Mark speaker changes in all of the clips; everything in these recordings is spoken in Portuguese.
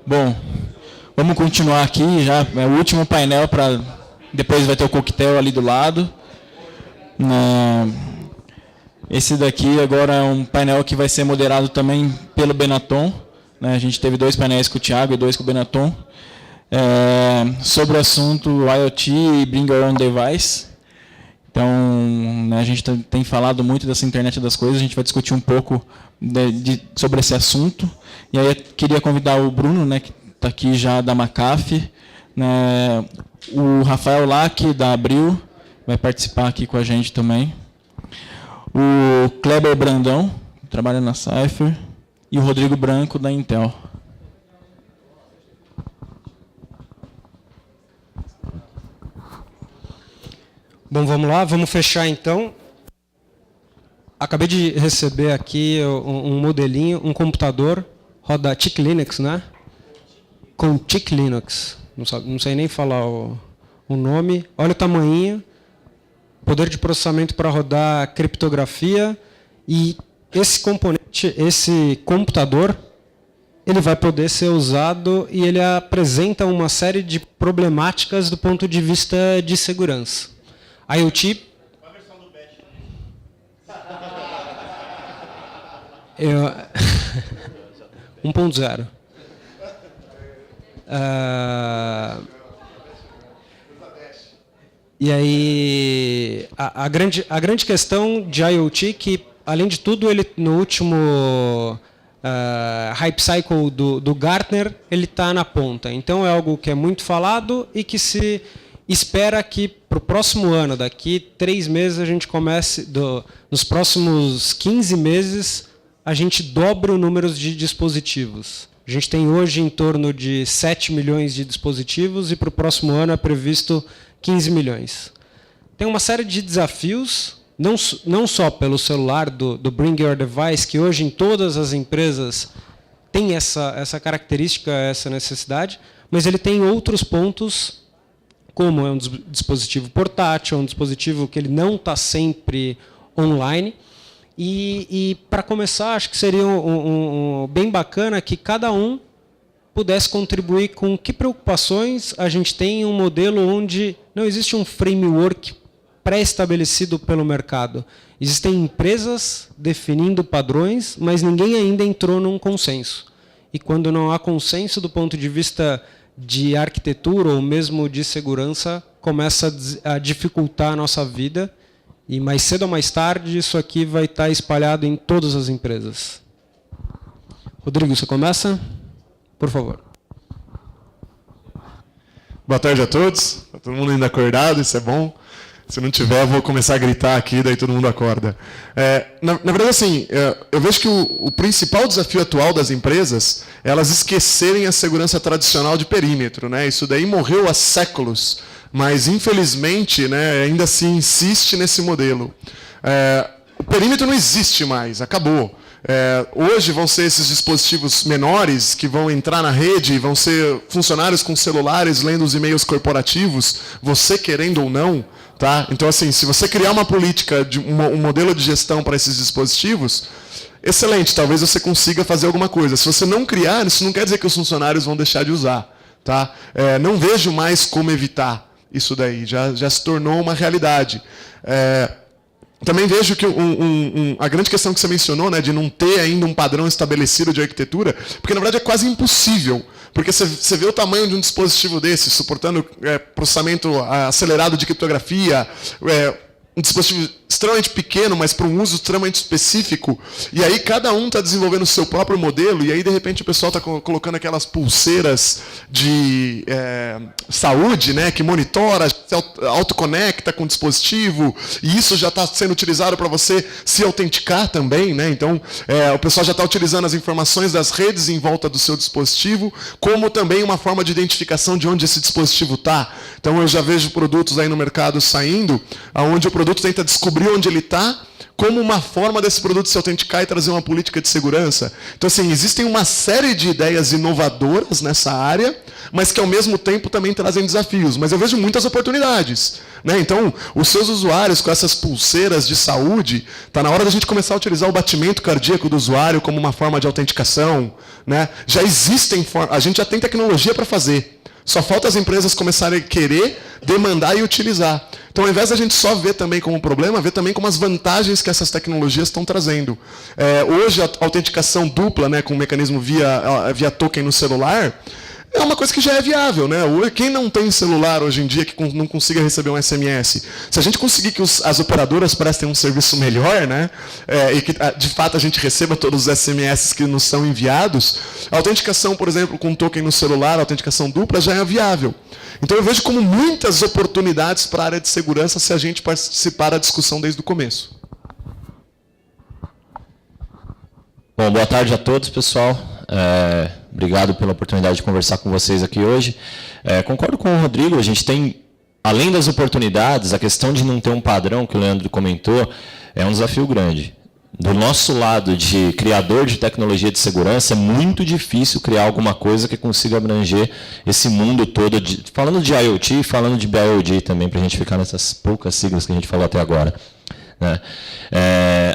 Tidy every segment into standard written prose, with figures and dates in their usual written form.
Speaker 1: Bom, vamos continuar aqui, já é o último painel, para depois vai ter o coquetel ali do lado. Esse daqui agora é um painel que vai ser moderado também pelo Benaton. A gente teve 2 painéis com o Thiago e 2 com o Benaton. Sobre o assunto IoT e Bring Your Own Device. Então, a gente tem falado muito dessa internet das coisas, a gente vai discutir um pouco sobre esse assunto. E aí eu queria convidar o Bruno, que está aqui já da McAfee, o Rafael Lack, da Abril, vai participar aqui com a gente também. O Kleber Brandão, que trabalha na Cypher, e o Rodrigo Branco, da Intel.
Speaker 2: Bom, vamos lá, vamos fechar então. Acabei de receber aqui um modelinho, um computador, roda TIC Linux, né? Com TIC Linux. Não sei nem falar o nome. Olha o tamanho, poder de processamento para rodar criptografia. E esse componente, esse computador, ele vai poder ser usado e ele apresenta uma série de problemáticas do ponto de vista de segurança. IoT. Qual a versão do Bash? 1.0. E aí, a grande questão de IoT que, além de tudo, ele no último Hype Cycle do Gartner, ele está na ponta. Então, é algo que é muito falado e que se espera que para o próximo ano, daqui 3 meses, a gente comece, nos próximos 15 meses, a gente dobra o número de dispositivos. A gente tem hoje em torno de 7 milhões de dispositivos e para o próximo ano é previsto 15 milhões. Tem uma série de desafios, não só pelo celular do Bring Your Device, que hoje em todas as empresas tem essa característica, essa necessidade, mas ele tem outros pontos, como é um dispositivo portátil, um dispositivo que ele não está sempre online. E para começar, acho que seria bem bacana que cada um pudesse contribuir com que preocupações a gente tem em um modelo onde não existe um framework pré-estabelecido pelo mercado. Existem empresas definindo padrões, mas ninguém ainda entrou num consenso. E quando não há consenso do ponto de vista de arquitetura ou mesmo de segurança, começa a dificultar a nossa vida. E mais cedo ou mais tarde, isso aqui vai estar espalhado em todas as empresas. Rodrigo, você começa? Por favor.
Speaker 3: Boa tarde a todos. Está todo mundo ainda acordado, isso é bom. Se não tiver, eu vou começar a gritar aqui, daí todo mundo acorda. Na verdade, assim, eu vejo que o principal desafio atual das empresas é elas esquecerem a segurança tradicional de perímetro, né? Isso daí morreu há séculos, mas, infelizmente, né, ainda se insiste nesse modelo. O perímetro não existe mais, acabou. Hoje vão ser esses dispositivos menores que vão entrar na rede, vão ser funcionários com celulares lendo os e-mails corporativos, você querendo ou não. Tá? Então, assim, se você criar uma política, um modelo de gestão para esses dispositivos, excelente, talvez você consiga fazer alguma coisa. Se você não criar, isso não quer dizer que os funcionários vão deixar de usar. Tá? Não vejo mais como evitar isso daí, já se tornou uma realidade. Também vejo que a grande questão que você mencionou, né, de não ter ainda um padrão estabelecido de arquitetura, porque na verdade é quase impossível, porque você vê o tamanho de um dispositivo desse, suportando processamento acelerado de criptografia, um dispositivo extremamente pequeno, mas para um uso extremamente específico, e aí cada um está desenvolvendo o seu próprio modelo, e aí de repente o pessoal está colocando aquelas pulseiras de saúde, né, que monitora, se autoconecta com o dispositivo, e isso já está sendo utilizado para você se autenticar também, né? Então o pessoal já está utilizando as informações das redes em volta do seu dispositivo, como também uma forma de identificação de onde esse dispositivo está. Então eu já vejo produtos aí no mercado saindo, onde o produto tenta descobrir descobrir onde ele está, como uma forma desse produto se autenticar e trazer uma política de segurança. Então, assim, existem uma série de ideias inovadoras nessa área, mas que, ao mesmo tempo, também trazem desafios. Mas eu vejo muitas oportunidades, né? Então, os seus usuários com essas pulseiras de saúde, está na hora da gente começar a utilizar o batimento cardíaco do usuário como uma forma de autenticação, né? Já existem, a gente já tem tecnologia para fazer. Só falta as empresas começarem a querer, demandar e utilizar. Então, ao invés da gente só ver também como problema, ver também como as vantagens que essas tecnologias estão trazendo. Hoje, a autenticação dupla, né, com o mecanismo via token no celular, é uma coisa que já é viável, né? Quem não tem celular hoje em dia que não consiga receber um SMS? Se a gente conseguir que as operadoras prestem um serviço melhor, né? E que de fato a gente receba todos os SMS que nos são enviados, a autenticação, por exemplo, com token no celular, a autenticação dupla já é viável. Então eu vejo como muitas oportunidades para a área de segurança se a gente participar da discussão desde o começo.
Speaker 4: Bom, boa tarde a todos, pessoal. Obrigado pela oportunidade de conversar com vocês aqui hoje. Concordo com o Rodrigo, a gente tem, além das oportunidades, a questão de não ter um padrão, que o Leandro comentou, é um desafio grande. Do nosso lado de criador de tecnologia de segurança, é muito difícil criar alguma coisa que consiga abranger esse mundo todo, falando de IoT e falando de BIOD também, para a gente ficar nessas poucas siglas que a gente falou até agora. Né?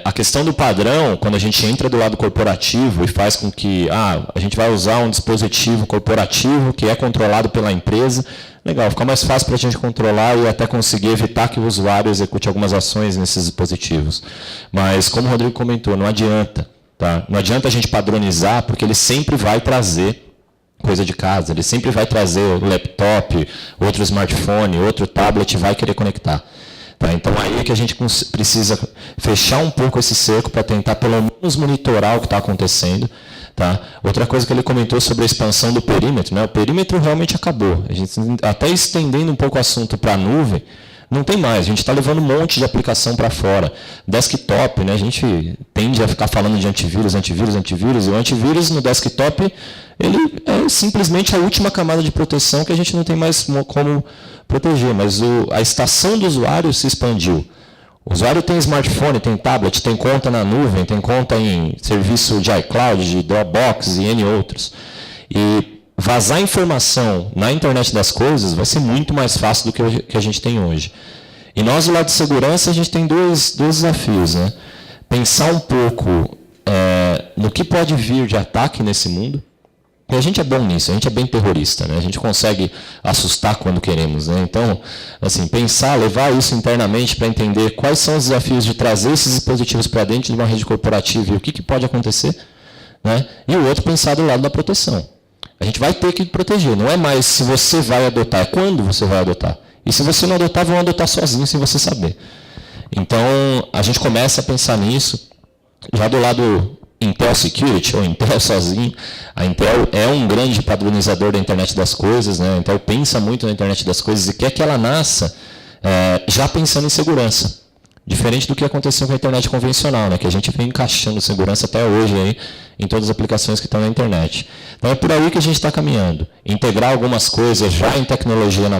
Speaker 4: A questão do padrão, quando a gente entra do lado corporativo e faz com que a gente vai usar um dispositivo corporativo que é controlado pela empresa, legal, fica mais fácil para a gente controlar e até conseguir evitar que o usuário execute algumas ações nesses dispositivos. Mas, como o Rodrigo comentou, não adianta. Tá? Não adianta a gente padronizar, porque ele sempre vai trazer coisa de casa, ele sempre vai trazer o laptop, outro smartphone, outro tablet e vai querer conectar. Tá, então aí é que a gente precisa fechar um pouco esse cerco para tentar pelo menos monitorar o que está acontecendo. Tá? Outra coisa que ele comentou sobre a expansão do perímetro, né? O perímetro realmente acabou. A gente, até estendendo um pouco o assunto para a nuvem, não tem mais. A gente está levando um monte de aplicação para fora. Desktop, né? A gente tende a ficar falando de antivírus, e o antivírus no desktop ele é simplesmente a última camada de proteção que a gente não tem mais como proteger, mas a estação do usuário se expandiu. O usuário tem smartphone, tem tablet, tem conta na nuvem, tem conta em serviço de iCloud, de Dropbox e N outros. E vazar informação na internet das coisas vai ser muito mais fácil do que a gente tem hoje. E nós, do lado de segurança, a gente tem dois desafios. Né? Pensar um pouco no que pode vir de ataque nesse mundo. E a gente é bom nisso, a gente é bem terrorista, né? A gente consegue assustar quando queremos. Né? Então, assim, pensar, levar isso internamente para entender quais são os desafios de trazer esses dispositivos para dentro de uma rede corporativa e o que pode acontecer. Né? E o outro, pensar do lado da proteção. A gente vai ter que proteger, não é mais se você vai adotar, é quando você vai adotar. E se você não adotar, vão adotar sozinho sem você saber. Então, a gente começa a pensar nisso, já do lado Intel Security, ou Intel sozinho. A Intel é um grande padronizador da internet das coisas, né? A Intel pensa muito na internet das coisas e quer que ela nasça já pensando em segurança. Diferente do que aconteceu com a internet convencional, né? Que a gente vem encaixando segurança até hoje aí, em todas as aplicações que estão na internet. Então é por aí que a gente está caminhando. Integrar algumas coisas já em tecnologia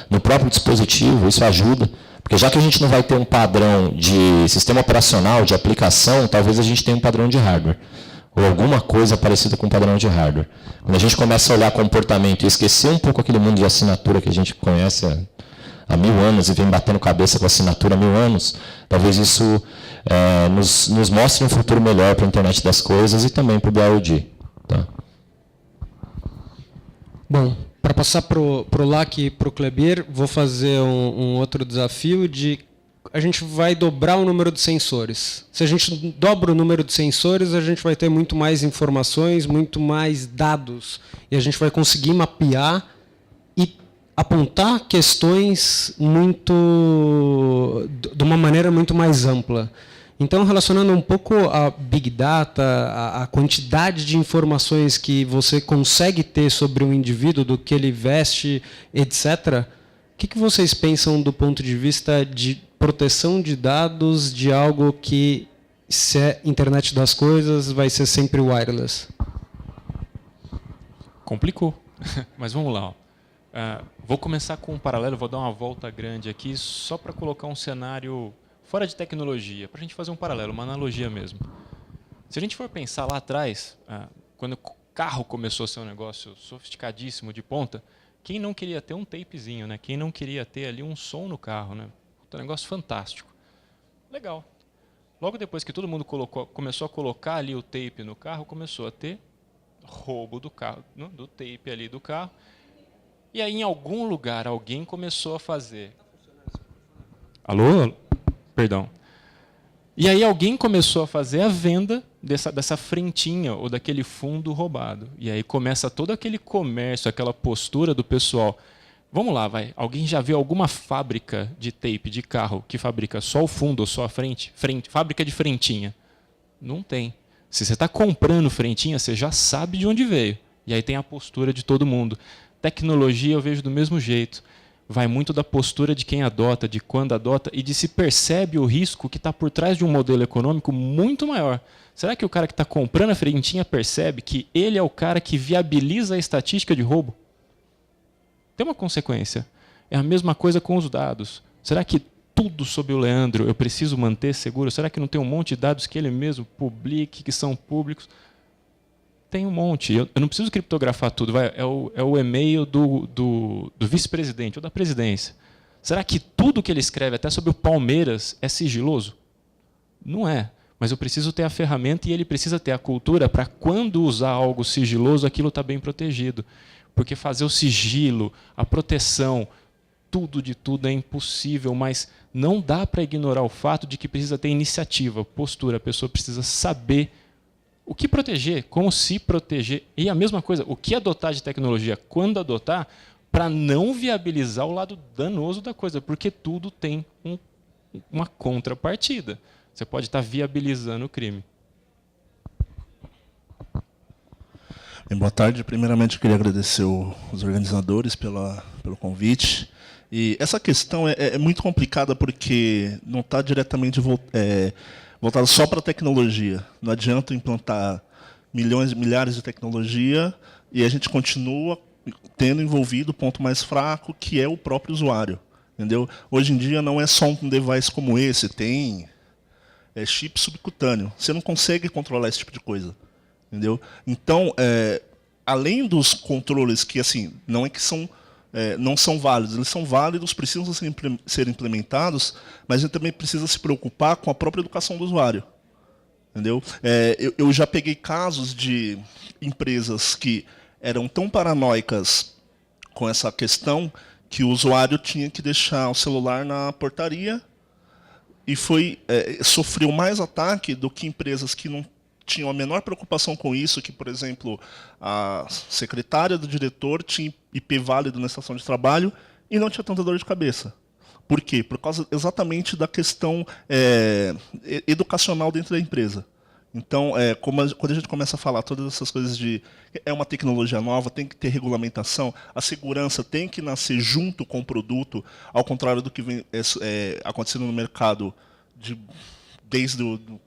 Speaker 4: no próprio dispositivo, isso ajuda. Porque já que a gente não vai ter um padrão de sistema operacional, de aplicação, talvez a gente tenha um padrão de hardware. Ou alguma coisa parecida com um padrão de hardware. Quando a gente começa a olhar comportamento e esquecer um pouco aquele mundo de assinatura que a gente conhece há 1000 anos e vem batendo cabeça com assinatura há 1000 anos, talvez isso nos mostre um futuro melhor para a internet das coisas e também para o BIOD. Tá?
Speaker 2: Bom, para passar para o LAC e para o Kleber, vou fazer um outro desafio de a gente vai dobrar o número de sensores. Se a gente dobra o número de sensores, a gente vai ter muito mais informações, muito mais dados. E a gente vai conseguir mapear e apontar questões de uma maneira muito mais ampla. Então, relacionando um pouco a Big Data, a quantidade de informações que você consegue ter sobre um indivíduo, do que ele veste, etc., o que vocês pensam do ponto de vista de proteção de dados de algo que, se é internet das coisas, vai ser sempre wireless?
Speaker 5: Complicou, mas vamos lá. Vou começar com um paralelo, vou dar uma volta grande aqui, só para colocar um cenário fora de tecnologia, para a gente fazer um paralelo, uma analogia mesmo. Se a gente for pensar lá atrás, quando o carro começou a ser um negócio sofisticadíssimo de ponta, quem não queria ter um tapezinho, né? Quem não queria ter ali um som no carro, né? Um negócio fantástico. Legal. Logo depois que todo mundo começou a colocar ali o tape no carro, começou a ter roubo do carro, do tape ali do carro. E aí, em algum lugar, alguém começou a fazer... Alô? Perdão. E aí alguém começou a fazer a venda dessa frentinha ou daquele fundo roubado. E aí começa todo aquele comércio, aquela postura do pessoal. Vamos lá, vai. Alguém já viu alguma fábrica de tape de carro que fabrica só o fundo ou só a frente? Fábrica de frentinha. Não tem. Se você está comprando frentinha, você já sabe de onde veio. E aí tem a postura de todo mundo. Tecnologia eu vejo do mesmo jeito. Vai muito da postura de quem adota, de quando adota e de se percebe o risco que está por trás de um modelo econômico muito maior. Será que o cara que está comprando a frentinha percebe que ele é o cara que viabiliza a estatística de roubo? Tem uma consequência. É a mesma coisa com os dados. Será que tudo sobre o Leandro eu preciso manter seguro? Será que não tem um monte de dados que ele mesmo publique, que são públicos? Tem um monte. Eu não preciso criptografar tudo. É o e-mail do vice-presidente ou da presidência. Será que tudo que ele escreve, até sobre o Palmeiras, é sigiloso? Não é. Mas eu preciso ter a ferramenta e ele precisa ter a cultura para, quando usar algo sigiloso, aquilo está bem protegido. Porque fazer o sigilo, a proteção, tudo de tudo é impossível, mas não dá para ignorar o fato de que precisa ter iniciativa, postura. A pessoa precisa saber o que proteger, como se proteger. E a mesma coisa, o que adotar de tecnologia, quando adotar, para não viabilizar o lado danoso da coisa, porque tudo tem uma contrapartida. Você pode estar viabilizando o crime.
Speaker 6: Bem, boa tarde. Primeiramente, eu queria agradecer os organizadores pelo convite. E essa questão é muito complicada porque não está diretamente voltada só para a tecnologia. Não adianta implantar milhões e milhares de tecnologia e a gente continua tendo envolvido o ponto mais fraco, que é o próprio usuário. Entendeu? Hoje em dia não é só um device como esse, tem chip subcutâneo. Você não consegue controlar esse tipo de coisa. Entendeu? Então, além dos controles que assim não é que são não são válidos, eles são válidos, precisam ser implementados, mas a gente também precisa se preocupar com a própria educação do usuário. Entendeu? Eu já peguei casos de empresas que eram tão paranoicas com essa questão que o usuário tinha que deixar o celular na portaria e sofreu mais ataque do que empresas que não tinham a menor preocupação com isso, que, por exemplo, a secretária do diretor tinha IP válido na estação de trabalho e não tinha tanta dor de cabeça. Por quê? Por causa exatamente da questão educacional dentro da empresa. Então, quando a gente começa a falar todas essas coisas de é uma tecnologia nova, tem que ter regulamentação, a segurança tem que nascer junto com o produto, ao contrário do que vem acontecendo no mercado desde o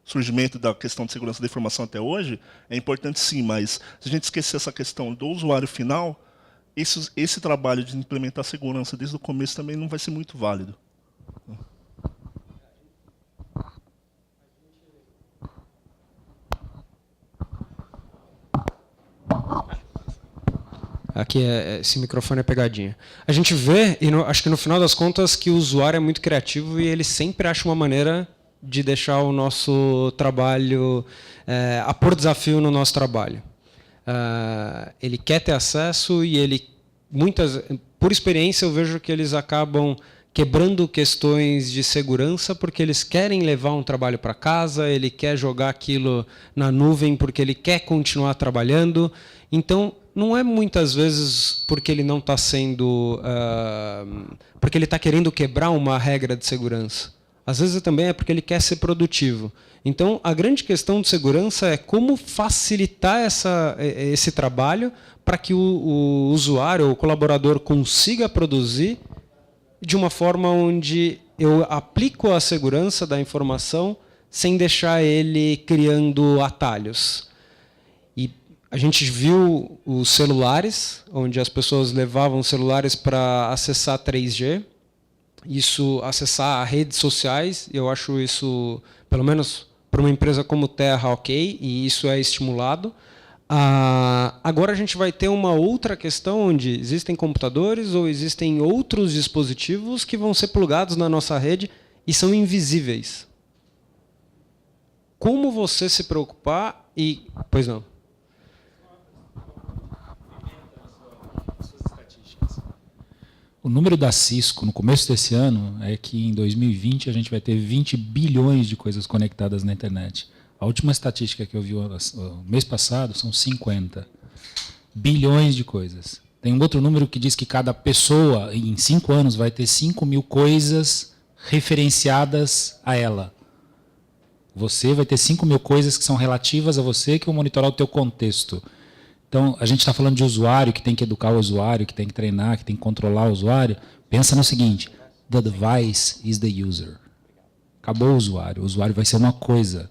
Speaker 6: surgimento da questão de segurança da informação até hoje, é importante sim, mas se a gente esquecer essa questão do usuário final, esse trabalho de implementar segurança desde o começo também não vai ser muito válido.
Speaker 2: Aqui esse microfone é pegadinha. A gente vê, e acho que no final das contas, que o usuário é muito criativo e ele sempre acha uma maneira de deixar o nosso trabalho, a pôr desafio no nosso trabalho. Ele quer ter acesso e por experiência eu vejo que eles acabam quebrando questões de segurança porque eles querem levar um trabalho para casa, ele quer jogar aquilo na nuvem porque ele quer continuar trabalhando. Então, não é muitas vezes porque ele não está sendo... porque ele está querendo quebrar uma regra de segurança. Às vezes também é porque ele quer ser produtivo. Então, a grande questão de segurança é como facilitar esse trabalho para que o usuário, o colaborador, consiga produzir de uma forma onde eu aplico a segurança da informação sem deixar ele criando atalhos. E a gente viu os celulares, onde as pessoas levavam celulares para acessar 3G. isso acessar redes sociais. Eu acho isso, pelo menos para uma empresa como Terra, ok, e isso é estimulado. Agora a gente vai ter uma outra questão onde existem computadores ou existem outros dispositivos que vão ser plugados na nossa rede e são invisíveis. Como você se preocupar e... Pois não.
Speaker 7: O número da Cisco no começo desse ano é que em 2020 a gente vai ter 20 bilhões de coisas conectadas na internet. A última estatística que eu vi o mês passado são 50 bilhões de coisas. Tem um outro número que diz que cada pessoa em 5 anos vai ter 5 mil coisas referenciadas a ela. Você vai ter 5 mil coisas que são relativas a você, que vão monitorar o teu contexto. Então, a gente está falando de usuário, que tem que educar o usuário, que tem que treinar, que tem que controlar o usuário. Pensa no seguinte, the device is the user. Acabou o usuário vai ser uma coisa.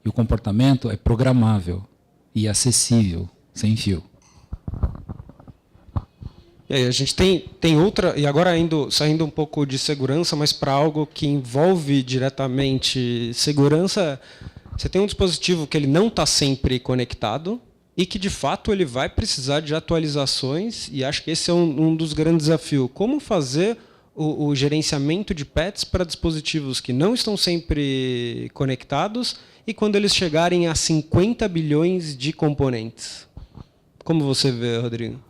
Speaker 7: E o comportamento é programável e acessível, sem fio.
Speaker 2: E aí, a gente tem outra, e agora saindo um pouco de segurança, mas para algo que envolve diretamente segurança, você tem um dispositivo que ele não está sempre conectado e que, de fato, ele vai precisar de atualizações, e acho que esse é um dos grandes desafios. Como fazer o gerenciamento de patches para dispositivos que não estão sempre conectados e quando eles chegarem a 50 bilhões de componentes? Como você vê, Rodrigo?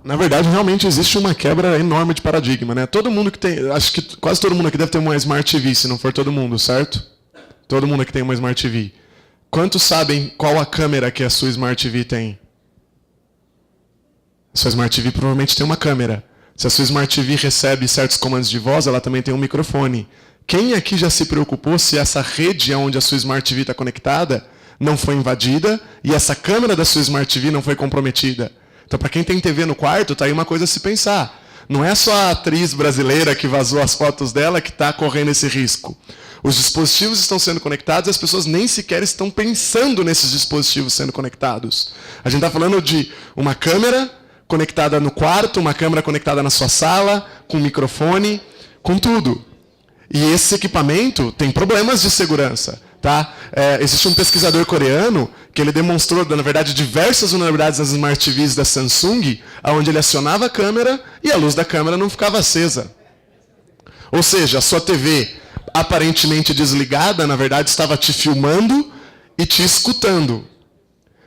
Speaker 3: Na verdade, realmente existe uma quebra enorme de paradigma, né? Todo mundo que tem, acho que quase todo mundo aqui deve ter uma Smart TV, se não for todo mundo, certo? Todo mundo aqui tem uma Smart TV. Quantos sabem qual a câmera que a sua Smart TV tem? A sua Smart TV provavelmente tem uma câmera. Se a sua Smart TV recebe certos comandos de voz, ela também tem um microfone. Quem aqui já se preocupou se essa rede onde a sua Smart TV está conectada não foi invadida e essa câmera da sua Smart TV não foi comprometida? Então, para quem tem TV no quarto, está aí uma coisa a se pensar. Não é só a atriz brasileira que vazou as fotos dela que está correndo esse risco. Os dispositivos estão sendo conectados e as pessoas nem sequer estão pensando nesses dispositivos sendo conectados. A gente está falando de uma câmera conectada no quarto, uma câmera conectada na sua sala, com microfone, com tudo. E esse equipamento tem problemas de segurança. Tá? Existe um pesquisador coreano que ele demonstrou, na verdade, diversas vulnerabilidades nas Smart TVs da Samsung, onde ele acionava a câmera e a luz da câmera não ficava acesa. Ou seja, a sua TV, aparentemente desligada, na verdade, estava te filmando e te escutando.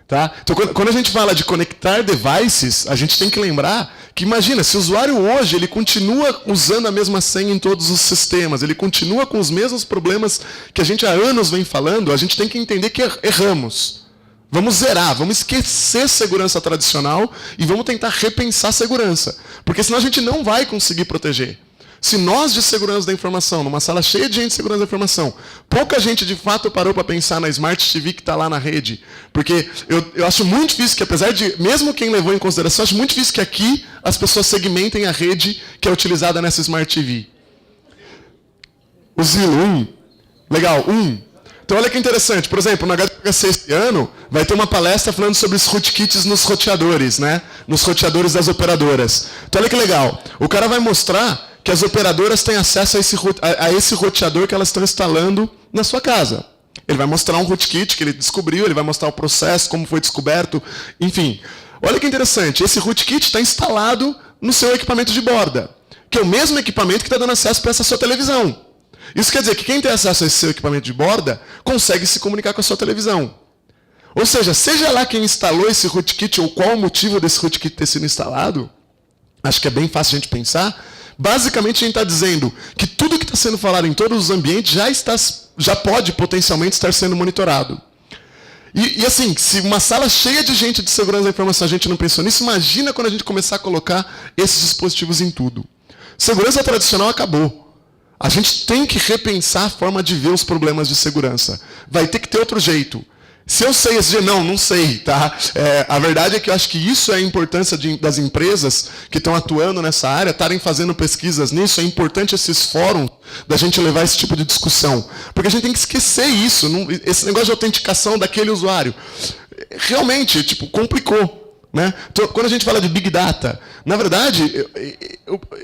Speaker 3: Tá? Então, quando a gente fala de conectar devices, a gente tem que lembrar que, imagina, se o usuário hoje ele continua usando a mesma senha em todos os sistemas, ele continua com os mesmos problemas que a gente há anos vem falando, a gente tem que entender que erramos. Vamos zerar, vamos esquecer segurança tradicional e vamos tentar repensar segurança. Porque senão a gente não vai conseguir proteger. Se nós de segurança da informação, numa sala cheia de gente de segurança da informação, pouca gente de fato parou para pensar na Smart TV que está lá na rede. Porque eu acho muito difícil que, apesar de, mesmo quem levou em consideração, acho muito difícil que aqui as pessoas segmentem a rede que é utilizada nessa Smart TV. O Zilo 1. Legal, 1. Então olha que interessante, por exemplo, no HC esse ano vai ter uma palestra falando sobre os rootkits nos roteadores, né? Nos roteadores das operadoras. Então olha que legal, o cara vai mostrar que as operadoras têm acesso a esse roteador que elas estão instalando na sua casa. Ele vai mostrar um rootkit que ele descobriu, ele vai mostrar o processo, como foi descoberto, enfim. Olha que interessante, esse rootkit está instalado no seu equipamento de borda, que é o mesmo equipamento que está dando acesso para essa sua televisão. Isso quer dizer que quem tem acesso a esse seu equipamento de borda consegue se comunicar com a sua televisão. Ou seja, seja lá quem instalou esse rootkit ou qual o motivo desse rootkit ter sido instalado, acho que é bem fácil a gente pensar. Basicamente, a gente está dizendo que tudo que está sendo falado em todos os ambientes já pode potencialmente estar sendo monitorado. E assim, se uma sala cheia de gente de segurança da informação a gente não pensou nisso, imagina quando a gente começar a colocar esses dispositivos em tudo. Segurança tradicional acabou. A gente tem que repensar a forma de ver os problemas de segurança. Vai ter que ter outro jeito. Se eu sei esse dia, não sei, tá? A verdade é que eu acho que isso é a importância das empresas que estão atuando nessa área, estarem fazendo pesquisas nisso, é importante esses fóruns da gente levar esse tipo de discussão. Porque a gente tem que esquecer isso, esse negócio de autenticação daquele usuário. Realmente, complicou. Né? Quando a gente fala de Big Data, na verdade,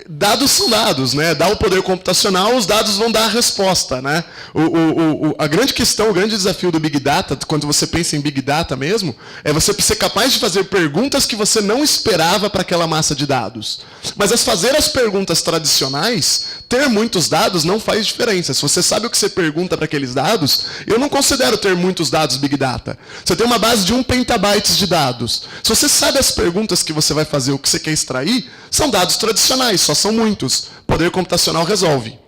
Speaker 3: dados são dados, né? Dá o poder computacional, os dados vão dar a resposta. Né? A grande questão, o grande desafio do Big Data, quando você pensa em Big Data mesmo, é você ser capaz de fazer perguntas que você não esperava para aquela massa de dados. Mas fazer as perguntas tradicionais, ter muitos dados não faz diferença. Se você sabe o que você pergunta para aqueles dados, eu não considero ter muitos dados Big Data. Você tem uma base de 1 petabyte de dados. Se você sabe as perguntas que você vai fazer, o que você quer extrair, são dados tradicionais, só são muitos. Poder computacional resolve.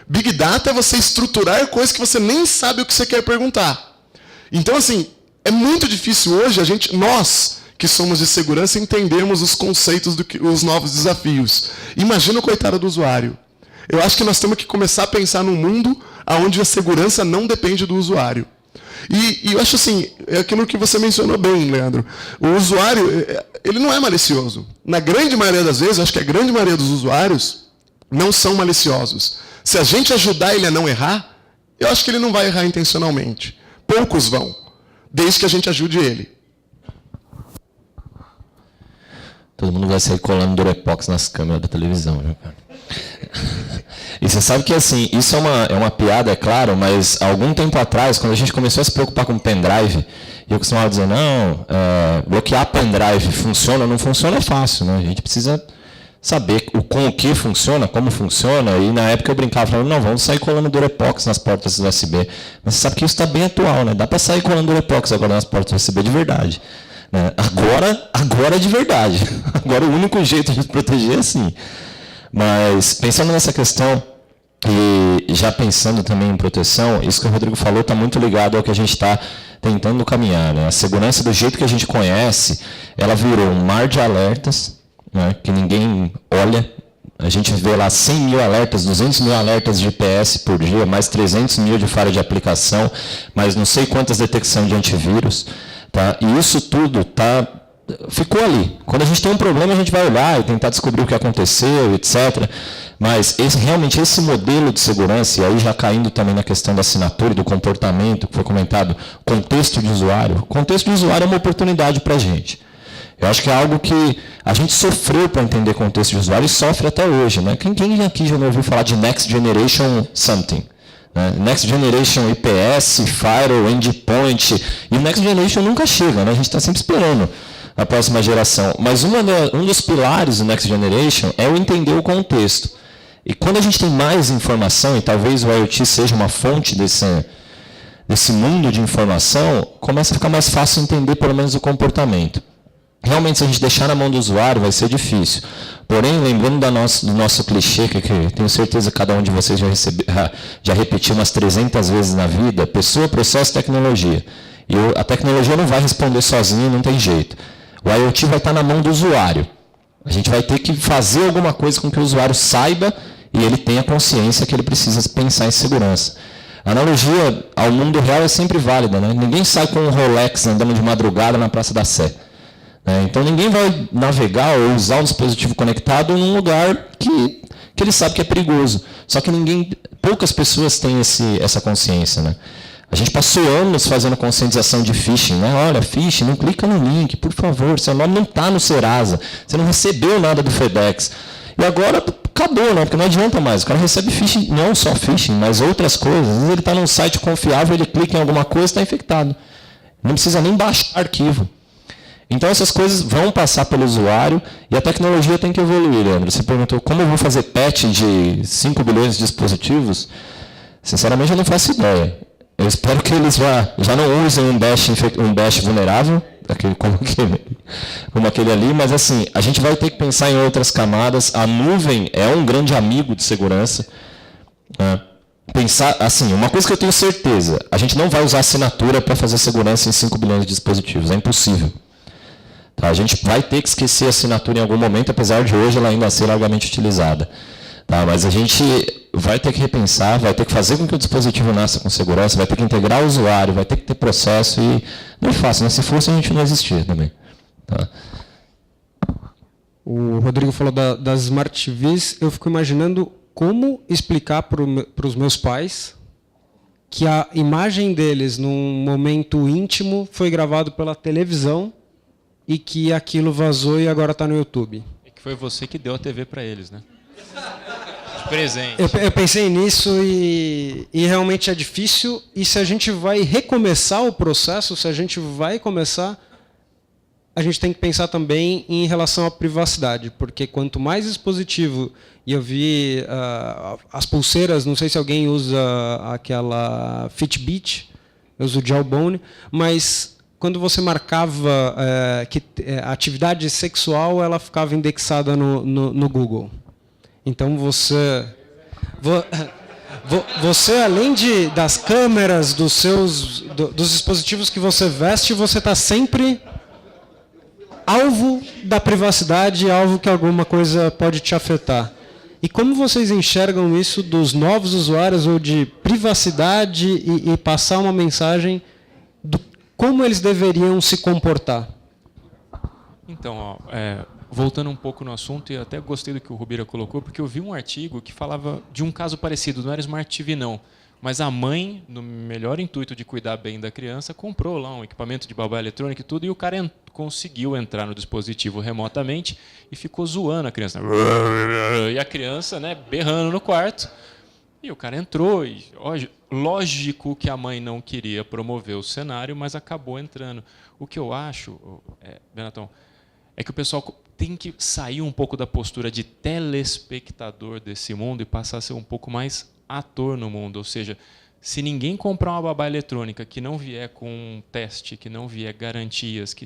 Speaker 3: Big Data é você estruturar coisas que você nem sabe o que você quer perguntar. Então, assim, é muito difícil hoje nós que somos de segurança, entendermos os conceitos, os novos desafios. Imagina o coitado do usuário. Eu acho que nós temos que começar a pensar num mundo onde a segurança não depende do usuário. E eu acho assim, é aquilo que você mencionou bem, Leandro. O usuário, ele não é malicioso. Na grande maioria das vezes, acho que a grande maioria dos usuários não são maliciosos. Se a gente ajudar ele a não errar, eu acho que ele não vai errar intencionalmente. Poucos vão, desde que a gente ajude ele.
Speaker 4: Todo mundo vai sair colando Durepox nas câmeras da televisão, viu, cara? E você sabe que, assim, isso é uma piada, é claro, mas há algum tempo atrás, quando a gente começou a se preocupar com pendrive, eu costumava dizer, não, bloquear pendrive funciona ou não funciona é fácil, né? A gente precisa saber com o que funciona, como funciona, e na época eu brincava, falando, não, vamos sair colando Durepox nas portas USB. Mas você sabe que isso está bem atual, né? Dá para sair colando Durepox agora nas portas USB de verdade. Né? Agora é de verdade. Agora o único jeito de proteger é assim. Mas pensando nessa questão, e já pensando também em proteção, isso que o Rodrigo falou está muito ligado ao que a gente está tentando caminhar. Né? A segurança, do jeito que a gente conhece, ela virou um mar de alertas, né, que ninguém olha. A gente vê lá 100 mil alertas, 200 mil alertas de IPS por dia, mais 300 mil de falha de aplicação, mais não sei quantas detecções de antivírus. Tá? E isso tudo ficou ali. Quando a gente tem um problema, a gente vai olhar e tentar descobrir o que aconteceu, etc. Mas realmente esse modelo de segurança, e aí já caindo também na questão da assinatura e do comportamento, que foi comentado, contexto de usuário. O contexto de usuário é uma oportunidade para a gente. Eu acho que é algo que a gente sofreu para entender contexto de usuário e sofre até hoje. Né? Quem aqui já não ouviu falar de Next Generation Something? Next Generation IPS, Firewall, Endpoint, e o Next Generation nunca chega, né? A gente está sempre esperando a próxima geração. Mas um dos pilares do Next Generation é o entender o contexto. E quando a gente tem mais informação, e talvez o IoT seja uma fonte desse mundo de informação, começa a ficar mais fácil entender pelo menos o comportamento. Realmente, se a gente deixar na mão do usuário, vai ser difícil. Porém, lembrando do nosso clichê, que tenho certeza que cada um de vocês já repetiu umas 300 vezes na vida, pessoa, processo, tecnologia. E a tecnologia não vai responder sozinha, não tem jeito. O IoT vai estar na mão do usuário. A gente vai ter que fazer alguma coisa com que o usuário saiba e ele tenha consciência que ele precisa pensar em segurança. A analogia ao mundo real é sempre válida, né? Ninguém sai com um Rolex andando de madrugada na Praça da Sé. Então ninguém vai navegar ou usar um dispositivo conectado num lugar que ele sabe que é perigoso. Só que poucas pessoas têm essa consciência. Né? A gente passou anos fazendo conscientização de phishing. Né? Olha, phishing, não clica no link, por favor, seu nome não está no Serasa, você não recebeu nada do FedEx. E agora acabou, né? Porque não adianta mais. O cara recebe phishing, não só phishing, mas outras coisas. Às vezes ele está num site confiável, ele clica em alguma coisa e está infectado. Não precisa nem baixar arquivo. Então, essas coisas vão passar pelo usuário e a tecnologia tem que evoluir, Leandro. Você perguntou como eu vou fazer patch de 5 bilhões de dispositivos. Sinceramente, eu não faço ideia. Eu espero que eles já não usem um bash vulnerável, como aquele ali, mas assim, a gente vai ter que pensar em outras camadas. A nuvem é um grande amigo de segurança. Pensar, assim, uma coisa que eu tenho certeza, a gente não vai usar assinatura para fazer segurança em 5 bilhões de dispositivos, é impossível. A gente vai ter que esquecer a assinatura em algum momento, apesar de hoje ela ainda ser largamente utilizada. Tá? Mas a gente vai ter que repensar, vai ter que fazer com que o dispositivo nasça com segurança, vai ter que integrar o usuário, vai ter que ter processo e não é fácil, né? Se fosse a gente não existia também. Tá?
Speaker 2: O Rodrigo falou das Smart TVs, eu fico imaginando como explicar para os meus pais que a imagem deles num momento íntimo foi gravado pela televisão e que aquilo vazou e agora está no YouTube.
Speaker 5: E que foi você que deu a TV para eles, né? De presente.
Speaker 2: Eu pensei nisso e realmente é difícil. E se a gente vai recomeçar o processo, se a gente vai começar, a gente tem que pensar também em relação à privacidade, porque quanto mais dispositivo, e eu vi as pulseiras, não sei se alguém usa aquela Fitbit, eu uso o Jawbone, mas quando você marcava que a atividade sexual, ela ficava indexada no Google. Então você além das câmeras, dos dispositivos que você veste, você está sempre alvo da privacidade, alvo que alguma coisa pode te afetar. E como vocês enxergam isso dos novos usuários, ou de privacidade e passar uma mensagem do como eles deveriam se comportar?
Speaker 5: Então, voltando um pouco no assunto, e até gostei do que o Rubira colocou, porque eu vi um artigo que falava de um caso parecido, não era Smart TV não, mas a mãe, no melhor intuito de cuidar bem da criança, comprou lá um equipamento de babá eletrônica e tudo, e o cara conseguiu entrar no dispositivo remotamente e ficou zoando a criança. E a criança, né, berrando no quarto. E o cara entrou, e lógico que a mãe não queria promover o cenário, mas acabou entrando. O que eu acho, Benatão, é que o pessoal tem que sair um pouco da postura de telespectador desse mundo e passar a ser um pouco mais ator no mundo. Ou seja, se ninguém comprar uma babá eletrônica que não vier com um teste, que não vier garantias,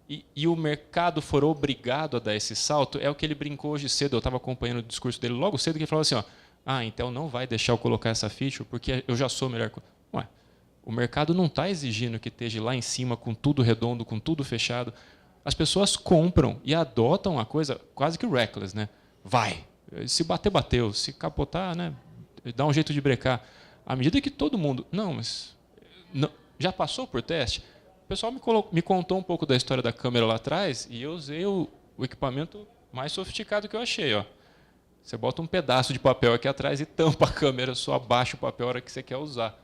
Speaker 5: e o mercado for obrigado a dar esse salto, é o que ele brincou hoje cedo. Eu estava acompanhando o discurso dele logo cedo, que ele falou assim, a Intel não vai deixar eu colocar essa feature porque eu já sou melhor. Ué, o mercado não está exigindo que esteja lá em cima com tudo redondo, com tudo fechado. As pessoas compram e adotam a coisa quase que reckless, né? Vai, se bater, bateu, se capotar, né? Dá um jeito de brecar. À medida que todo mundo... Não, mas... Não, já passou por teste? O pessoal me contou um pouco da história da câmera lá atrás e eu usei o equipamento mais sofisticado que eu achei. Você bota um pedaço de papel aqui atrás e tampa a câmera, só abaixa o papel a hora que você quer usar.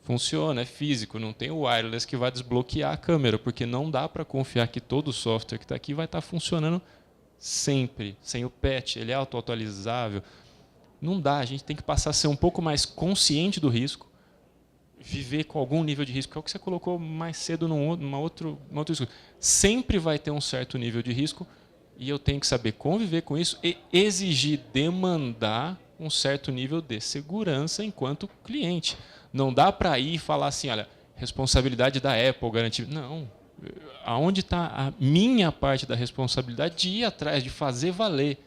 Speaker 5: Funciona, é físico, não tem o wireless que vai desbloquear a câmera, porque não dá para confiar que todo o software que está aqui vai estar funcionando sempre, sem o patch, ele é auto-atualizável. Não dá, a gente tem que passar a ser um pouco mais consciente do risco, viver com algum nível de risco, que é o que você colocou mais cedo numa outra discussão. Sempre vai ter um certo nível de risco e eu tenho que saber conviver com isso e exigir, demandar um certo nível de segurança enquanto cliente. Não dá para ir e falar assim, olha, responsabilidade da Apple garantir. Não. Aonde está a minha parte da responsabilidade de ir atrás, de fazer valer,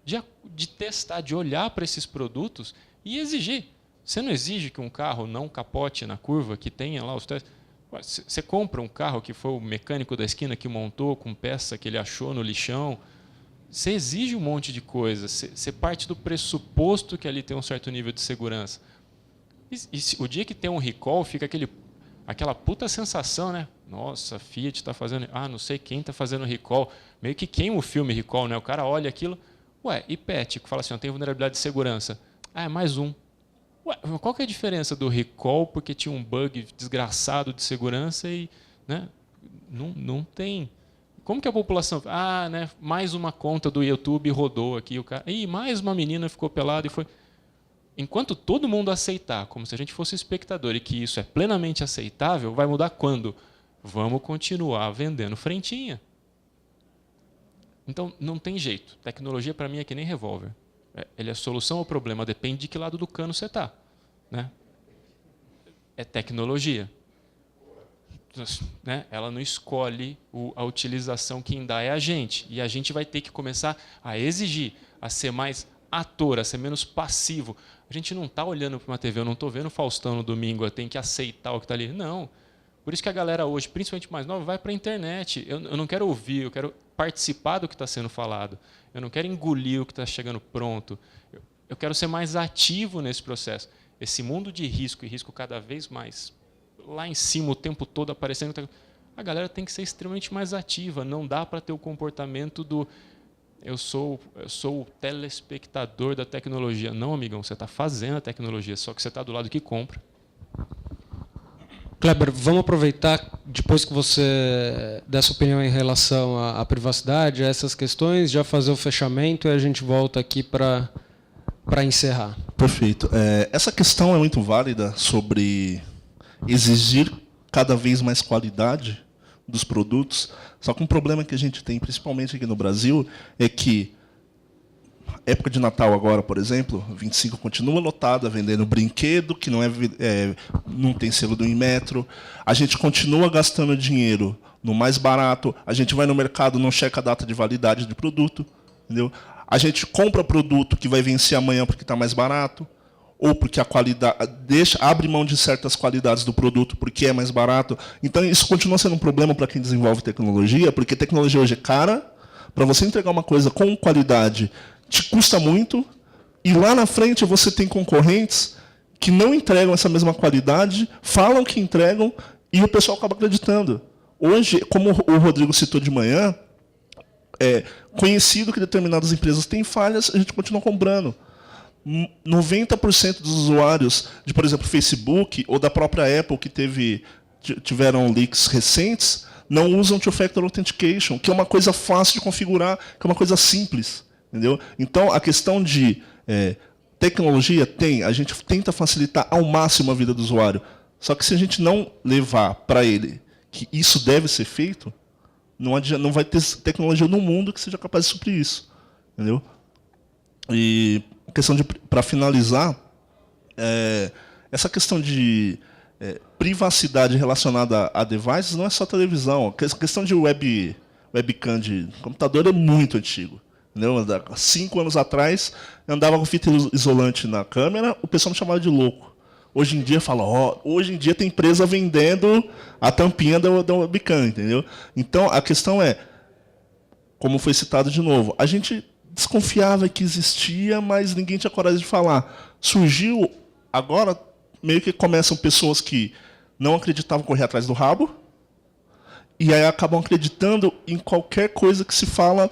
Speaker 5: de testar, de olhar para esses produtos e exigir. Você não exige que um carro não capote na curva, que tenha lá os testes. Você compra um carro que foi o mecânico da esquina que montou com peça que ele achou no lixão. Você exige um monte de coisa. Você parte do pressuposto que ali tem um certo nível de segurança. E o dia que tem um recall, fica aquela puta sensação, né? Nossa, a Fiat está fazendo... não sei quem está fazendo recall. Meio que queima o filme recall, né? O cara olha aquilo... Ué, e patch, que fala assim, tem vulnerabilidade de segurança. É mais um. Ué, qual que é a diferença do recall porque tinha um bug desgraçado de segurança e... Né? Não tem. Como que a população... né? Mais uma conta do YouTube rodou aqui. O cara, mais uma menina ficou pelada e foi... Enquanto todo mundo aceitar, como se a gente fosse espectador, e que isso é plenamente aceitável, vai mudar quando? Vamos continuar vendendo frentinha. Então, não tem jeito. Tecnologia, para mim, é que nem revólver. Ele é solução ao problema, depende de que lado do cano você está. Né? É tecnologia. Né? Ela não escolhe a utilização, quem dá é a gente. E a gente vai ter que começar a exigir, a ser mais ator, a ser menos passivo. A gente não está olhando para uma TV, eu não estou vendo o Faustão no domingo, eu tenho que aceitar o que está ali. Não. Por isso que a galera hoje, principalmente mais nova, vai para a internet. Eu não quero ouvir, eu quero participar do que está sendo falado. Eu não quero engolir o que está chegando pronto. Eu quero ser mais ativo nesse processo. Esse mundo de risco, e risco cada vez mais lá em cima, o tempo todo aparecendo, a galera tem que ser extremamente mais ativa. Não dá para ter o comportamento do eu sou o telespectador da tecnologia. Não, amigão, você está fazendo a tecnologia, só que você está do lado que compra.
Speaker 2: Kleber, vamos aproveitar, depois que você der sua opinião em relação à privacidade, a essas questões, já fazer o fechamento e a gente volta aqui para encerrar.
Speaker 6: Perfeito. Essa questão é muito válida sobre exigir cada vez mais qualidade dos produtos. Só que um problema que a gente tem, principalmente aqui no Brasil, é que época de Natal agora, por exemplo, 25 continua lotada, vendendo brinquedo que não tem selo do Inmetro. A gente continua gastando dinheiro no mais barato. A gente vai no mercado, não checa a data de validade do produto, entendeu? A gente compra produto que vai vencer amanhã porque está mais barato, ou porque a qualidade abre mão de certas qualidades do produto porque é mais barato. Então isso continua sendo um problema para quem desenvolve tecnologia, porque tecnologia hoje é cara. Para você entregar uma coisa com qualidade te custa muito, e lá na frente você tem concorrentes que não entregam essa mesma qualidade, falam que entregam, e o pessoal acaba acreditando. Hoje, como o Rodrigo citou de manhã, é conhecido que determinadas empresas têm falhas, a gente continua comprando. 90% dos usuários de, por exemplo, Facebook ou da própria Apple, que tiveram leaks recentes, não usam Two-Factor Authentication, que é uma coisa fácil de configurar, que é uma coisa simples. Entendeu? Então, a questão de tecnologia a gente tenta facilitar ao máximo a vida do usuário. Só que se a gente não levar para ele que isso deve ser feito, não vai ter tecnologia no mundo que seja capaz de suprir isso. Entendeu? E a questão para finalizar, essa questão de privacidade relacionada a devices não é só televisão. A questão de webcam de computador é muito antigo. Há 5 anos atrás, eu andava com fita isolante na câmera, o pessoal me chamava de louco. Hoje em dia, hoje em dia tem empresa vendendo a tampinha da webcam, entendeu? Então, a questão é, como foi citado de novo, a gente desconfiava que existia, mas ninguém tinha coragem de falar. Surgiu, agora, meio que começam pessoas que não acreditavam correr atrás do rabo, e aí acabam acreditando em qualquer coisa que se fala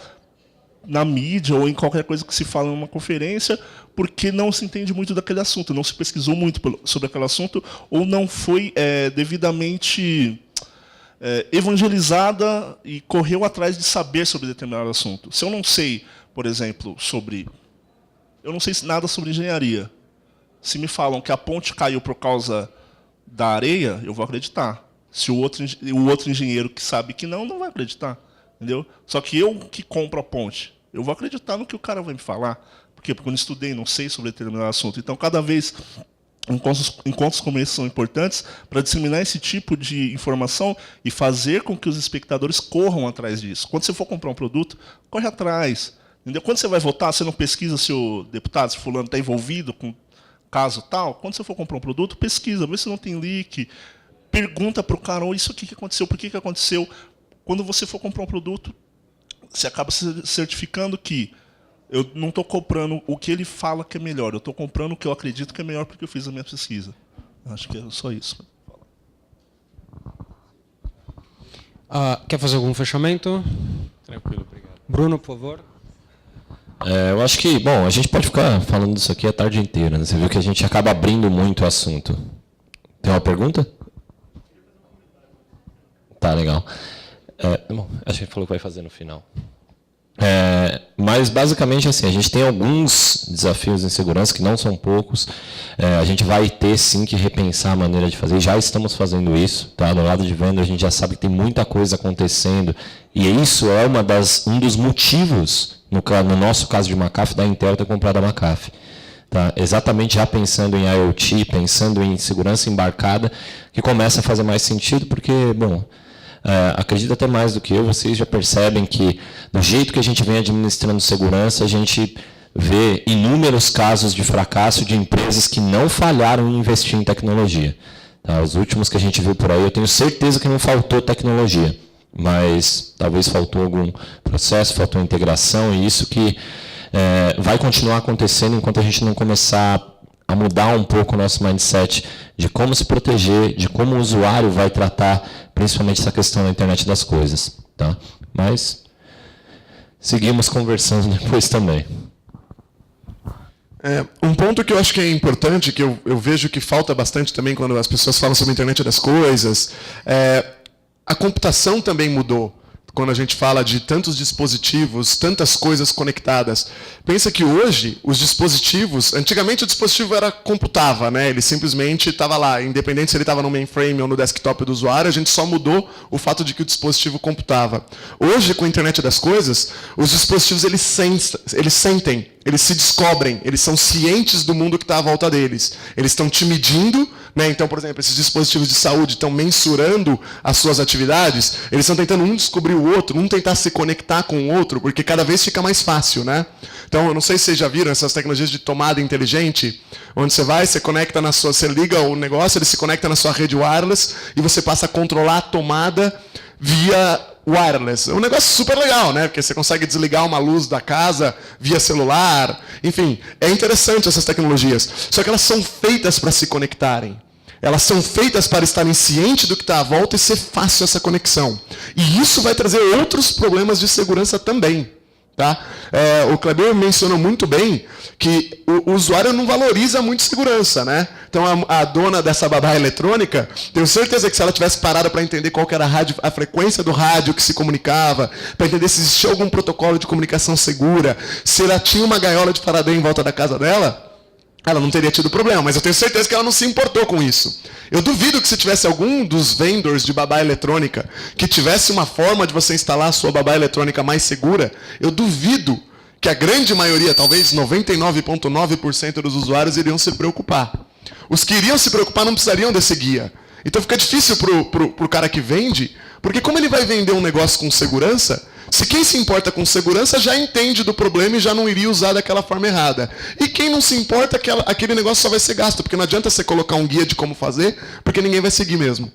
Speaker 6: na mídia ou em qualquer coisa que se fala numa conferência, porque não se entende muito daquele assunto, não se pesquisou muito sobre aquele assunto, ou não foi devidamente evangelizada e correu atrás de saber sobre determinado assunto. Se eu não sei, por exemplo, eu não sei nada sobre engenharia. Se me falam que a ponte caiu por causa da areia, eu vou acreditar. Se o outro engenheiro que sabe que não vai acreditar. Entendeu? Só que eu que compro a ponte, eu vou acreditar no que o cara vai me falar. Por quê? Porque eu não estudei, não sei sobre determinado assunto. Então, cada vez, encontros como esses são importantes para disseminar esse tipo de informação e fazer com que os espectadores corram atrás disso. Quando você for comprar um produto, corre atrás. Entendeu? Quando você vai votar, você não pesquisa se o deputado, se fulano está envolvido com caso tal. Quando você for comprar um produto, pesquisa, vê se não tem leak. Pergunta para o cara, isso aqui que aconteceu, por que aconteceu. Quando você for comprar um produto, você acaba se certificando que eu não estou comprando o que ele fala que é melhor, eu estou comprando o que eu acredito que é melhor porque eu fiz a minha pesquisa. Acho que é só isso.
Speaker 2: Quer fazer algum fechamento?
Speaker 5: Tranquilo, obrigado.
Speaker 2: Bruno, por favor.
Speaker 4: Eu acho que, a gente pode ficar falando disso aqui a tarde inteira, né? Você viu que a gente acaba abrindo muito o assunto. Tem uma pergunta? Tá, legal. Acho que ele falou que vai fazer no final. Mas, basicamente, assim, a gente tem alguns desafios em segurança, que não são poucos. A gente vai ter, sim, que repensar a maneira de fazer. Já estamos fazendo isso. Tá? Do lado de venda, a gente já sabe que tem muita coisa acontecendo. E isso é um dos motivos, no nosso caso de McAfee, da Intel ter comprado a McAfee. Tá? Exatamente já pensando em IoT, pensando em segurança embarcada, que começa a fazer mais sentido, porque, acredito até mais do que eu, vocês já percebem que, do jeito que a gente vem administrando segurança, a gente vê inúmeros casos de fracasso de empresas que não falharam em investir em tecnologia. Tá? Os últimos que a gente viu por aí, eu tenho certeza que não faltou tecnologia, mas talvez faltou algum processo, faltou integração, e isso que vai continuar acontecendo enquanto a gente não começar a mudar um pouco o nosso mindset de como se proteger, de como o usuário vai tratar, principalmente essa questão da internet das coisas. Tá? Mas seguimos conversando depois também.
Speaker 3: Um ponto que eu acho que é importante, que eu vejo que falta bastante também quando as pessoas falam sobre a internet das coisas, a computação também mudou. Quando a gente fala de tantos dispositivos, tantas coisas conectadas. Pensa que hoje, os dispositivos... Antigamente o dispositivo computava, né? Ele simplesmente estava lá, independente se ele estava no mainframe ou no desktop do usuário, a gente só mudou o fato de que o dispositivo computava. Hoje, com a internet das coisas, os dispositivos eles sentem, eles se descobrem, eles são cientes do mundo que está à volta deles. Eles estão te medindo, né? Então, por exemplo, esses dispositivos de saúde estão mensurando as suas atividades, eles estão tentando um descobrir o outro, um tentar se conectar com o outro, porque cada vez fica mais fácil, né? Então, eu não sei se vocês já viram essas tecnologias de tomada inteligente, onde você conecta na sua, você liga o negócio, ele se conecta na sua rede wireless e você passa a controlar a tomada via wireless. É um negócio super legal, né? Porque você consegue desligar uma luz da casa via celular. Enfim, é interessante essas tecnologias. Só que elas são feitas para se conectarem. Elas são feitas para estarem cientes do que está à volta e ser fácil essa conexão. E isso vai trazer outros problemas de segurança também. Tá? O Kleber mencionou muito bem que o usuário não valoriza muito segurança, né? Então a dona dessa babá eletrônica, tenho certeza que se ela tivesse parado para entender qual que era a frequência do rádio que se comunicava, para entender se existia algum protocolo de comunicação segura, se ela tinha uma gaiola de Faraday em volta da casa dela, ela não teria tido problema, mas eu tenho certeza que ela não se importou com isso. Eu duvido que se tivesse algum dos vendors de babá eletrônica que tivesse uma forma de você instalar a sua babá eletrônica mais segura, eu duvido que a grande maioria, talvez 99,9% dos usuários iriam se preocupar. Os que iriam se preocupar não precisariam desse guia. Então fica difícil para o cara que vende, porque como ele vai vender um negócio com segurança, se quem se importa com segurança já entende do problema e já não iria usar daquela forma errada. E quem não se importa, aquele negócio só vai ser gasto, porque não adianta você colocar um guia de como fazer, porque ninguém vai seguir mesmo.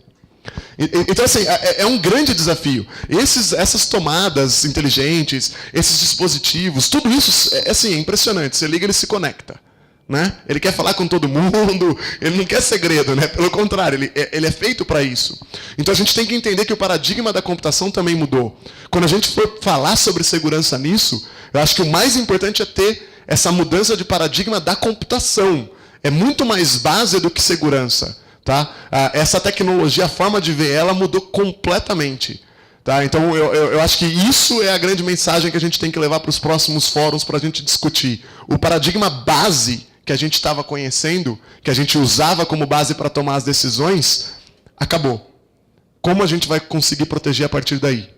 Speaker 3: Então, assim, é um grande desafio. Essas tomadas inteligentes, esses dispositivos, tudo isso é impressionante. Você liga, ele se conecta. Né? Ele quer falar com todo mundo, ele não quer segredo, né? Pelo contrário, ele é feito para isso. Então a gente tem que entender que o paradigma da computação também mudou. Quando a gente for falar sobre segurança nisso, eu acho que o mais importante é ter essa mudança de paradigma da computação. É muito mais base do que segurança. Tá? Essa tecnologia, a forma de ver ela mudou completamente. Tá? Então eu acho que isso é a grande mensagem que a gente tem que levar para os próximos fóruns para a gente discutir. O paradigma base que a gente estava conhecendo, que a gente usava como base para tomar as decisões, acabou. Como a gente vai conseguir proteger a partir daí?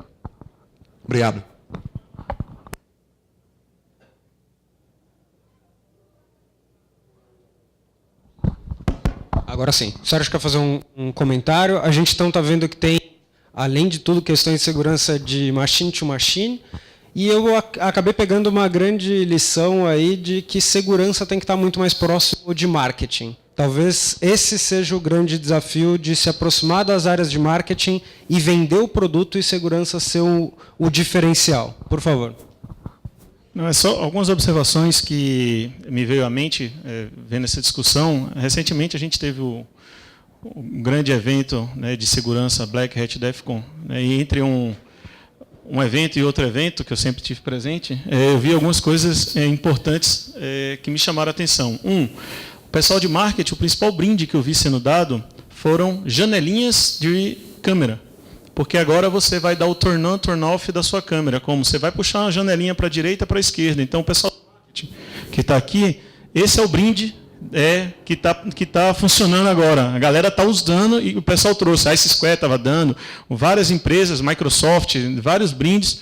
Speaker 3: Obrigado.
Speaker 2: Agora sim. O Sérgio quer fazer um comentário. A gente então está vendo que tem, além de tudo, questões de segurança de machine to machine. E eu acabei pegando uma grande lição aí de que segurança tem que estar muito mais próximo de marketing. Talvez esse seja o grande desafio de se aproximar das áreas de marketing e vender o produto e segurança ser o diferencial. Por favor.
Speaker 8: Não, é só algumas observações que me veio à mente vendo essa discussão. Recentemente a gente teve um grande evento, né, de segurança Black Hat DEFCON, né, e entre um evento e outro evento, que eu sempre tive presente, eu vi algumas coisas importantes que me chamaram a atenção. O pessoal de marketing, o principal brinde que eu vi sendo dado foram janelinhas de câmera. Porque agora você vai dar o turn on, turn off da sua câmera. Como? Você vai puxar uma janelinha para a direita, para a esquerda. Então, o pessoal de marketing que está aqui, esse é o brinde que tá funcionando agora. A galera está usando e o pessoal trouxe. A Ice Square estava dando, várias empresas, Microsoft, vários brindes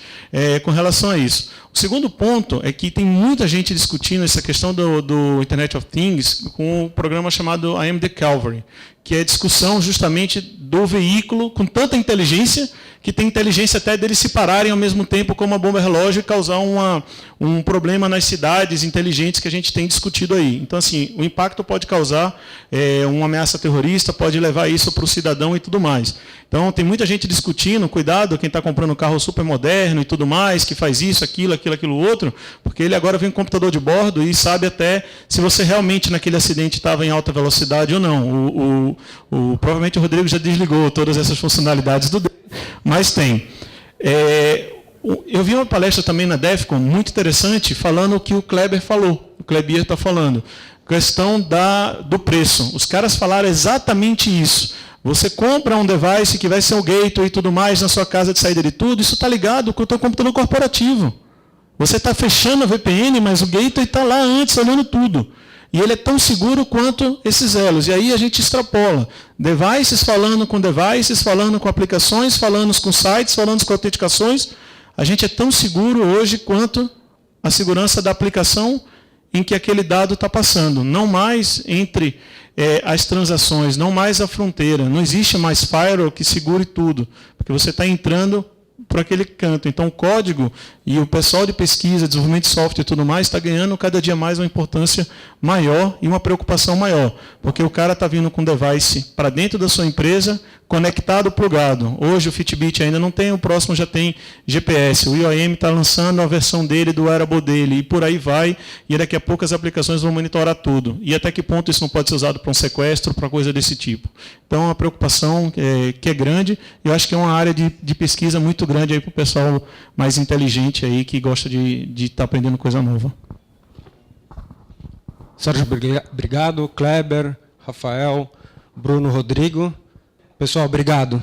Speaker 8: com relação a isso. O segundo ponto é que tem muita gente discutindo essa questão do Internet of Things com um programa chamado AMD Calvary, que é a discussão justamente do veículo com tanta inteligência que tem inteligência até deles se pararem ao mesmo tempo como uma bomba relógio e causar um problema nas cidades inteligentes que a gente tem discutido aí. Então, assim, o impacto pode causar uma ameaça terrorista, pode levar isso para o cidadão e tudo mais. Então, tem muita gente discutindo, cuidado, quem está comprando um carro super moderno e tudo mais, que faz isso, aquilo outro, porque ele agora vem com um computador de bordo e sabe até se você realmente naquele acidente estava em alta velocidade ou não. Provavelmente o Rodrigo já desligou todas essas funcionalidades do dele, mas tem. Eu vi uma palestra também na DEFCON, muito interessante, falando o que o Kleber falou. Kleber está falando. Questão do preço. Os caras falaram exatamente isso. Você compra um device que vai ser o gateway e tudo mais na sua casa de saída de tudo, isso está ligado com o teu computador corporativo. Você está fechando a VPN, mas o gateway está lá antes, olhando tudo. E ele é tão seguro quanto esses elos. E aí a gente extrapola. Devices falando com devices, falando com aplicações, falando com sites, falando com autenticações. A gente é tão seguro hoje quanto a segurança da aplicação em que aquele dado está passando. Não mais entre as transações, não mais a fronteira. Não existe mais firewall que segure tudo, porque você está entrando por aquele canto. Então, o código e o pessoal de pesquisa, desenvolvimento de software e tudo mais está ganhando cada dia mais uma importância maior e uma preocupação maior, porque o cara está vindo com um device para dentro da sua empresa, conectado, plugado. Hoje o Fitbit ainda não tem, o próximo já tem GPS. O IOM está lançando a versão dele, do wearable dele, e por aí vai, e daqui a pouco as aplicações vão monitorar tudo. E até que ponto isso não pode ser usado para um sequestro, para coisa desse tipo. Então, é uma preocupação que é grande, e eu acho que é uma área de pesquisa muito grande para o pessoal mais inteligente aí, que gosta de estar aprendendo coisa nova.
Speaker 2: Sérgio, obrigado. Kleber, Rafael, Bruno, Rodrigo. Pessoal, obrigado.